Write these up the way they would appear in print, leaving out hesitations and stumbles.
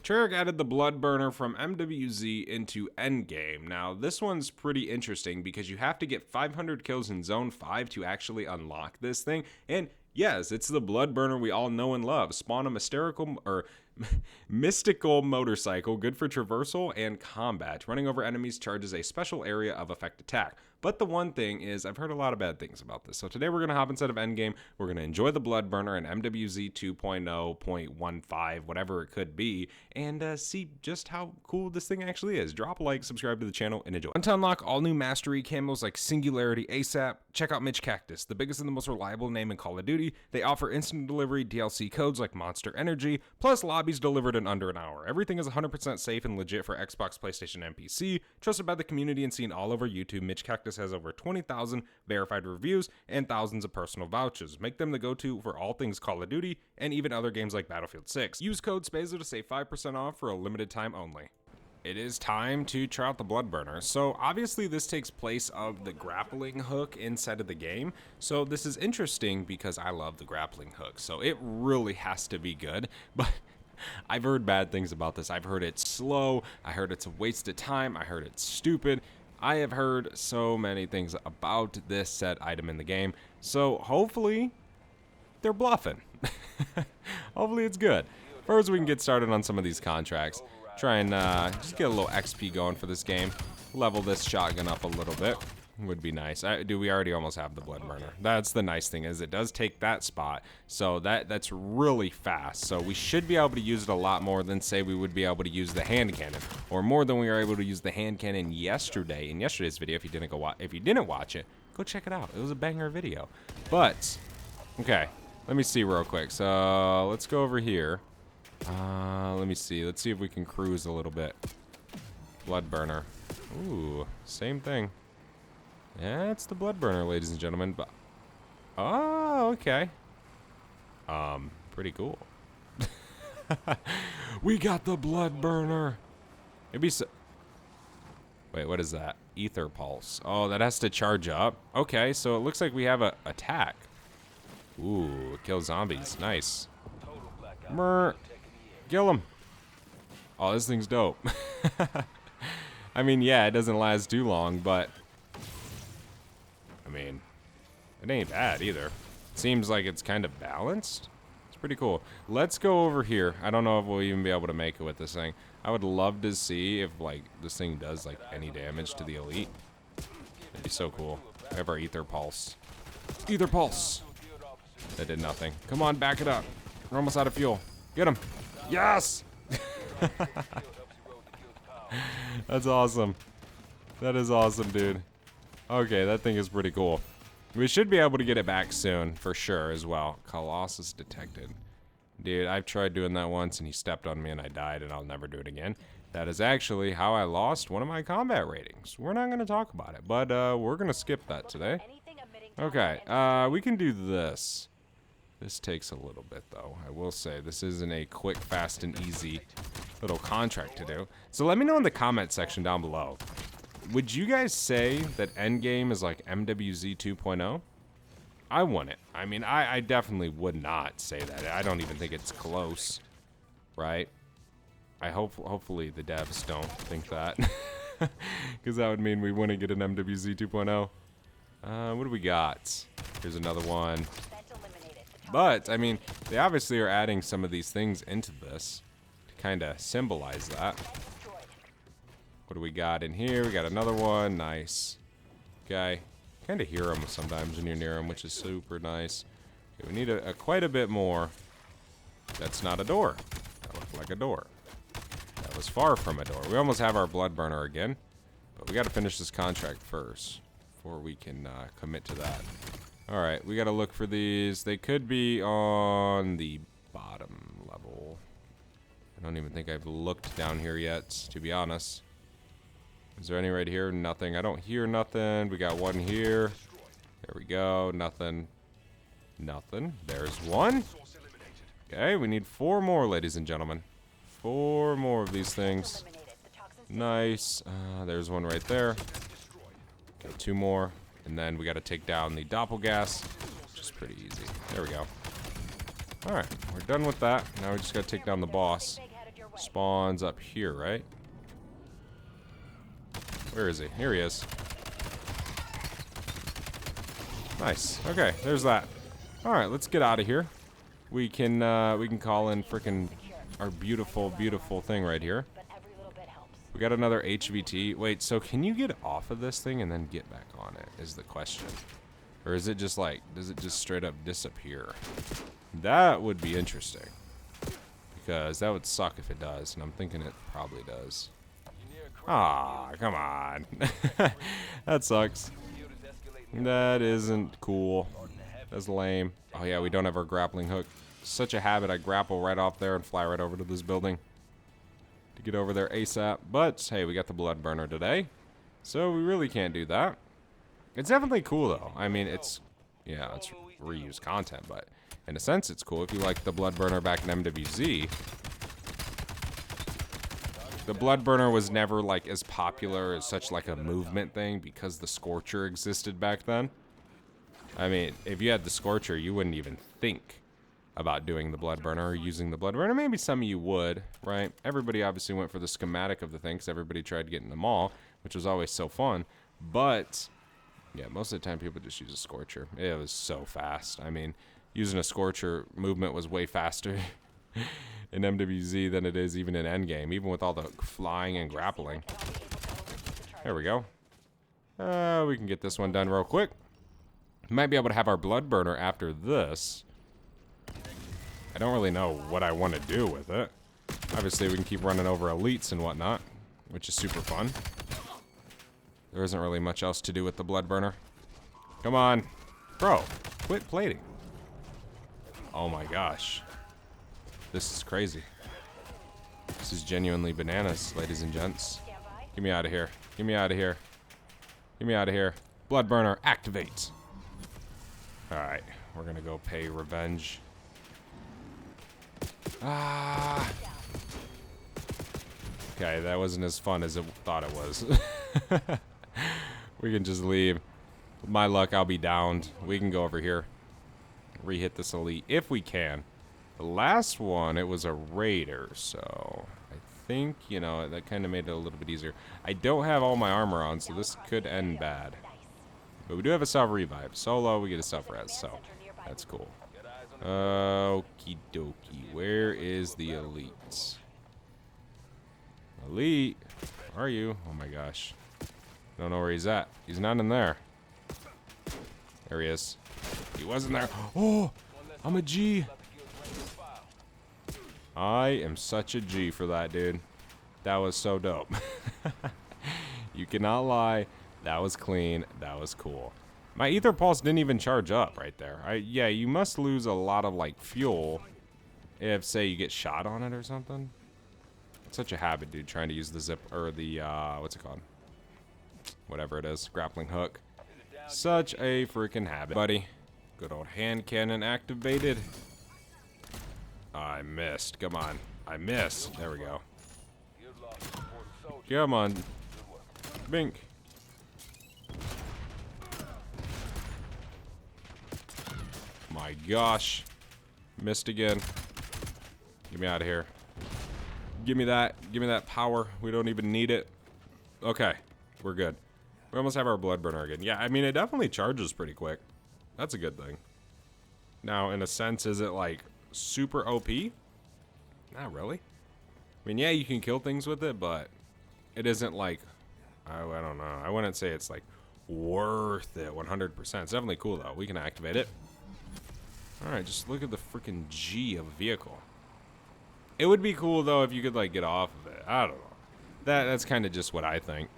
Treyarch added the Blood Burner from MWZ into Endgame. Now, this one's pretty interesting because you have to get 500 kills in Zone 5 to actually unlock this thing. And yes, it's the Blood Burner we all know and love. Spawn a mystical motorcycle, good for traversal and combat. Running over enemies charges a special area of effect attack. But the one thing is, I've heard a lot of bad things about this. So today we're going to hop inside of Endgame. We're going to enjoy the Blood Burner and MWZ 2.0.15, whatever it could be, and see just how cool this thing actually is. Drop a like, subscribe to the channel, and enjoy. To unlock all new mastery camos like Singularity ASAP, check out Mitch Cactus, the biggest and the most reliable name in Call of Duty. They offer instant delivery DLC codes like Monster Energy, plus lobbies delivered in under an hour. Everything is 100% safe and legit for Xbox, PlayStation, and PC. Trusted by the community and seen all over YouTube, Mitch Cactus has over 20,000 verified reviews and thousands of personal vouchers. Make them the go-to for all things Call of Duty and even other games like Battlefield 6. Use code SPAZO to save 5% off for a limited time only. It is time to try out the Blood Burner. So obviously this takes place of the grappling hook inside of the game. So this is interesting because I love the grappling hook. So it really has to be good. But I've heard bad things about this. I've heard it's slow. I heard it's a waste of time. I heard it's stupid. I have heard so many things about this said item in the game. So hopefully they're bluffing. Hopefully it's good. First, we can get started on some of these contracts. Try and just get a little XP going for this game. Level this shotgun up a little bit. Would be nice. We already almost have the Blood Burner. That's the nice thing, is it does take that spot. So that's really fast. So we should be able to use it a lot more than, say, we would be able to use the hand cannon, or more than we were able to use the hand cannon yesterday in yesterday's video. If you didn't watch it, go check it out. It was a banger video. But okay, let me see real quick. So let's go over here. Let me see. Let's see if we can cruise a little bit. Blood Burner. Ooh, same thing. Yeah, it's the Blood Burner, ladies and gentlemen. But oh, okay. Pretty cool. We got the Blood Burner. It'd be so. Wait, what is that? Ether Pulse. Oh, that has to charge up. Okay, so it looks like we have a attack. Ooh, kill zombies. Nice. Brr. Kill him. Oh, this thing's dope. I mean, yeah, it doesn't last too long, but I mean, it ain't bad either. Seems like it's kind of balanced. It's pretty cool. Let's go over here. I don't know if we'll even be able to make it with this thing. I would love to see if, like, this thing does, like, any damage to the elite. It'd be so cool. We have our Ether Pulse. Ether Pulse! That did nothing. Come on, back it up. We're almost out of fuel. Get him. Yes! That's awesome. That is awesome, dude. Okay, that thing is pretty cool. We should be able to get it back soon, for sure, as well. Colossus detected. Dude, I've tried doing that once, and he stepped on me, and I died, and I'll never do it again. That is actually how I lost one of my combat ratings. We're not going to talk about it, but we're going to skip that today. Okay, we can do this. This takes a little bit, though. I will say, this isn't a quick, fast, and easy little contract to do. So let me know in the comment section down below. Would you guys say that Endgame is like MWZ 2.0? I wouldn't. I mean, I definitely would not say that. I don't even think it's close, right? Hopefully the devs don't think that, because that would mean we wouldn't get an MWZ 2.0. What do we got? Here's another one. But, I mean, they obviously are adding some of these things into this to kind of symbolize that. What do we got in here? We got another one. Nice. Okay. Kind of hear them sometimes when you're near them, which is super nice. Okay, we need quite a bit more. That's not a door. That looked like a door. That was far from a door. We almost have our Blood Burner again. But we got to finish this contract first before we can commit to that. Alright, we got to look for these. They could be on the bottom level. I don't even think I've looked down here yet, to be honest. Is there any right here? Nothing. I don't hear nothing. We got one here. There we go. Nothing. Nothing. There's one. Okay, we need 4 more, ladies and gentlemen. 4 more of these things. Nice. There's one right there. Got 2 more. And then we got to take down the Doppelgas, which is pretty easy. There we go. Alright, we're done with that. Now we just got to take down the boss. spawns up here, right? Where is he? Here he is. Nice. Okay, there's that. All right, let's get out of here. We can call in frickin' our beautiful, beautiful thing right here. We got another HVT. Wait, so can you get off of this thing and then get back on it is the question. Or is it just like, does it just straight up disappear? That would be interesting. Because that would suck if it does, and I'm thinking it probably does. Ah, come on. That sucks. That isn't cool. That's lame. Oh yeah, we don't have our grappling hook. Such a habit, I grapple right off there and fly right over to this building to get over there ASAP. But hey, we got the blood burner today, so we really can't do that. It's definitely cool though. I mean, it's reused content, but in a sense it's cool if you like the blood burner back in MWZ. The blood burner was never like as popular as such like a movement thing because the Scorcher existed back then. I mean, if you had the Scorcher, you wouldn't even think about doing the blood burner or using the blood burner. Maybe some of you would, right? Everybody obviously went for the schematic of the thing because everybody tried getting them all, which was always so fun. But yeah, most of the time people just use a Scorcher. It was so fast. I mean, using a Scorcher movement was way faster in MWZ than it is even in Endgame, even with all the flying and grappling. There we go. We can get this one done real quick. Might be able to have our blood burner after this. I don't really know what I want to do with it. Obviously, we can keep running over elites and whatnot, which is super fun. There isn't really much else to do with the blood burner. Come on. Bro, quit plating. Oh my gosh. This is crazy. This is genuinely bananas, ladies and gents. Get me out of here. Get me out of here. Get me out of here. Blood burner, activate. Alright, we're gonna go pay revenge. Ah. Okay, that wasn't as fun as it thought it was. We can just leave. With my luck, I'll be downed. We can go over here. Re-hit this elite, if we can. The last one, it was a raider, so I think, you know, that kind of made it a little bit easier. I don't have all my armor on, so this could end bad. But we do have a self-revive. Solo, we get a self-res, so that's cool. Okie dokie. Where is the elite? Elite? Where are you? Oh my gosh. Don't know where he's at. He's not in there. There he is. He wasn't there. Oh! I'm a G. I am such a G for that, dude. That was so dope. You cannot lie. That was clean. That was cool. My ether pulse didn't even charge up right there. Yeah, you must lose a lot of like fuel if, say, you get shot on it or something. It's such a habit, dude, trying to use the zip or the what's it called? Whatever it is, grappling hook. Such a freaking habit, buddy. Good old hand cannon activated. I missed. Come on. I missed. There we go. Come on. Bink. My gosh. Missed again. Get me out of here. Give me that. Give me that power. We don't even need it. Okay. We're good. We almost have our blood burner again. Yeah, I mean, it definitely charges pretty quick. That's a good thing. Now, in a sense, is it like super OP? Not really. I mean, yeah, you can kill things with it, but it isn't like, I don't know. I wouldn't say it's like worth it 100%. It's definitely cool though. We can activate it. All right, just look at the freaking G of a vehicle. It would be cool though if you could like get off of it. I don't know. That's kind of just what I think.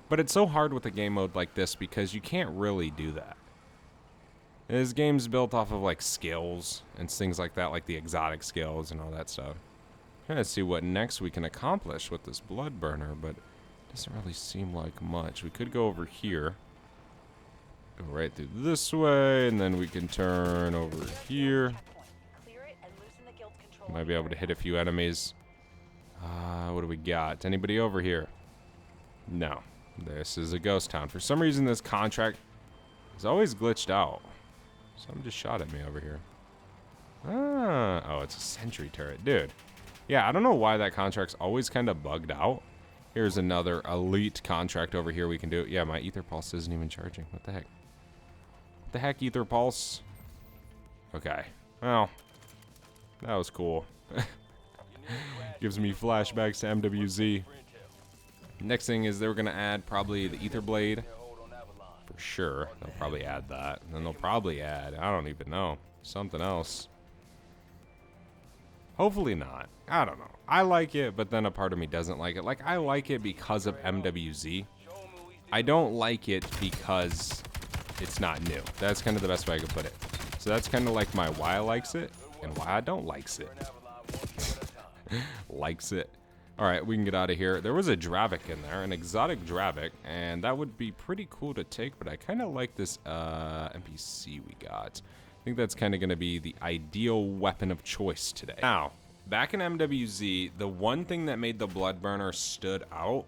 But it's so hard with a game mode like this because you can't really do that. This game's built off of like skills and things like that, like the exotic skills and all that stuff. Trying to see what next we can accomplish with this blood burner, but it doesn't really seem like much. We could go over here, go right through this way, and then we can turn over here. Might be able to hit a few enemies. What do we got? Anybody over here? No. This is a ghost town. For some reason, this contract is always glitched out. Someone just shot at me over here. Oh, it's a sentry turret. Dude, Yeah, I don't know why that contract's always kind of bugged out. Here's another elite contract over here we can do. Yeah, my Ether Pulse isn't even charging. What the heck? What the heck, Ether Pulse? Okay. Well, that was cool. Gives me flashbacks to MWZ. Next thing is they're going to add probably the Ether Blade. For sure. They'll probably add that. And then they'll probably add, I don't even know, something else. Hopefully not. I don't know. I like it, but then a part of me doesn't like it. Like, I like it because of MWZ. I don't like it because it's not new. That's kind of the best way I could put it. So that's kind of like my why I likes it and why I don't likes it. Likes it. All right, we can get out of here. There was a Dravik in there, an exotic Dravik, and that would be pretty cool to take, but I kind of like this NPC we got. I think that's kind of going to be the ideal weapon of choice today. Now, back in MWZ, the one thing that made the Bloodburner stood out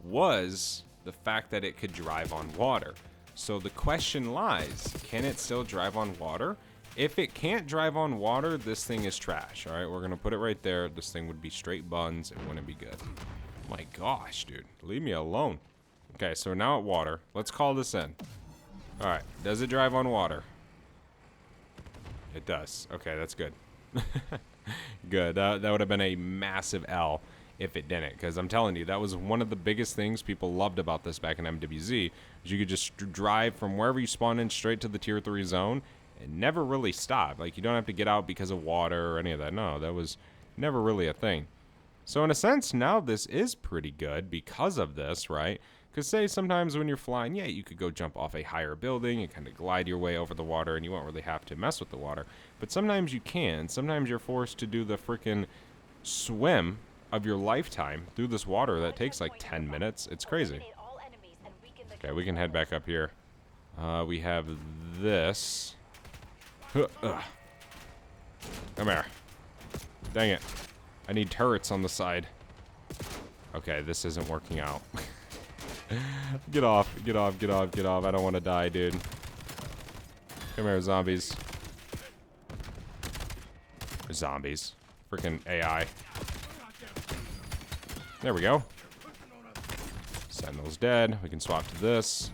was the fact that it could drive on water. So the question lies, can it still drive on water? If it can't drive on water, this thing is trash. All right, we're going to put it right there. This thing would be straight buns. It wouldn't be good. My gosh, dude. Leave me alone. Okay, so we're now at water. Let's call this in. All right, does it drive on water? It does. Okay, that's good. Good. That would have been a massive L if it didn't, because I'm telling you, that was one of the biggest things people loved about this back in MWZ, is you could just drive from wherever you spawn in straight to the tier 3 zone and never really stop. Like, you don't have to get out because of water or any of that. No, that was never really a thing. So in a sense, now this is pretty good because of this, right? Because say sometimes when you're flying, yeah, you could go jump off a higher building and kind of glide your way over the water and you won't really have to mess with the water. But sometimes you can. Sometimes you're forced to do the freaking swim of your lifetime through this water that takes like 10 minutes. It's crazy. Okay, we can head back up here. We have this. Come here. Dang it. I need turrets on the side. Okay, this isn't working out. Get off, get off, get off, get off. I don't want to die, dude. Come here, zombies. Zombies. Freaking AI. There we go. Sentinel's dead. We can swap to this.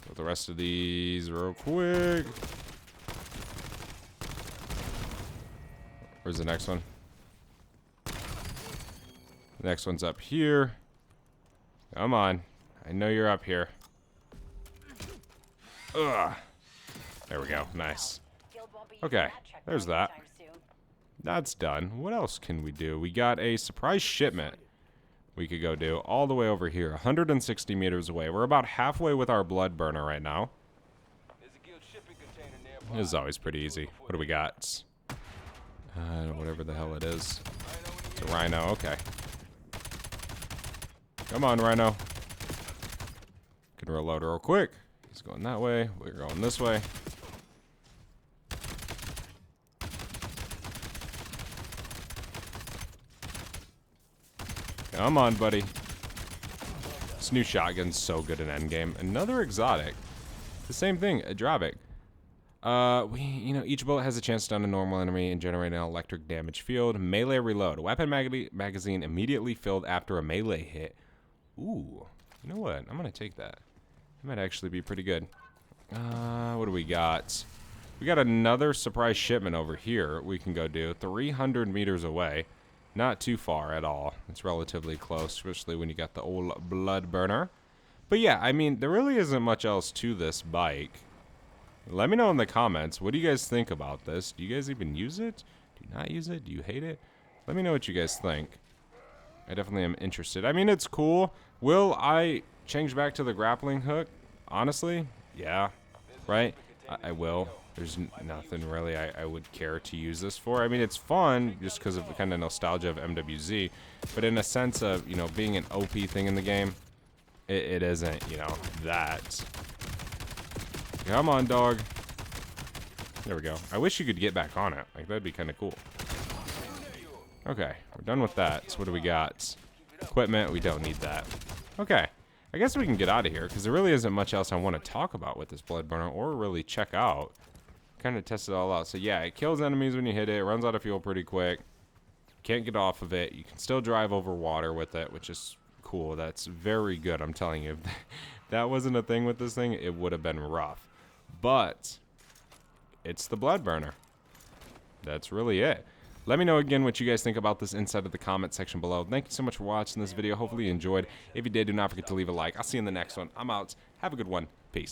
Get the rest of these real quick. Where's the next one? The next one's up here. Come on. I know you're up here. Ugh. There we go. Nice. Okay. There's that. That's done. What else can we do? We got a surprise shipment we could go do all the way over here. 160 meters away. We're about halfway with our blood burner right now. This is always pretty easy. What do we got? Whatever the hell it is. It's a rhino. Okay. Come on, rhino. Can reload real quick. He's going that way. We're going this way. Come on, buddy. This new shotgun's so good in Endgame. Another exotic. The same thing, a Dravik. Each bullet has a chance to stun a normal enemy and generate an electric damage field. Melee reload. Weapon magazine immediately filled after a melee hit. Ooh. You know what? I'm going to take that. That might actually be pretty good. What do we got? We got another surprise shipment over here we can go do. 300 meters away. Not too far at all. It's relatively close, especially when you got the old blood burner. But yeah, I mean, there really isn't much else to this bike. Let me know in the comments, what do you guys think about this? Do you guys even use it? Do you not use it? Do you hate it? Let me know what you guys think. I definitely am interested. I mean, it's cool. Will I change back to the grappling hook? Honestly, yeah, right? I will. There's nothing really I would care to use this for. I mean, it's fun just because of the kind of nostalgia of MWZ, but in a sense of, being an OP thing in the game, it isn't, that. Come on, dog. There we go. I wish you could get back on it. Like, that'd be kind of cool. Okay, we're done with that. So what do we got? Equipment, we don't need that. Okay, I guess we can get out of here because there really isn't much else I want to talk about with this blood burner or really check out. kind of test it all out. So yeah, it kills enemies when you hit it. It runs out of fuel pretty quick. Can't get off of it. You can still drive over water with it, which is cool. That's very good, I'm telling you. If that wasn't a thing with this thing, it would have been rough. But it's the blood burner. That's really it. Let me know again what you guys think about this inside of the comment section below. Thank you so much for watching this video. Hopefully you enjoyed. If you did, do not forget to leave a like. I'll see you in the next one. I'm out. Have a good one. Peace.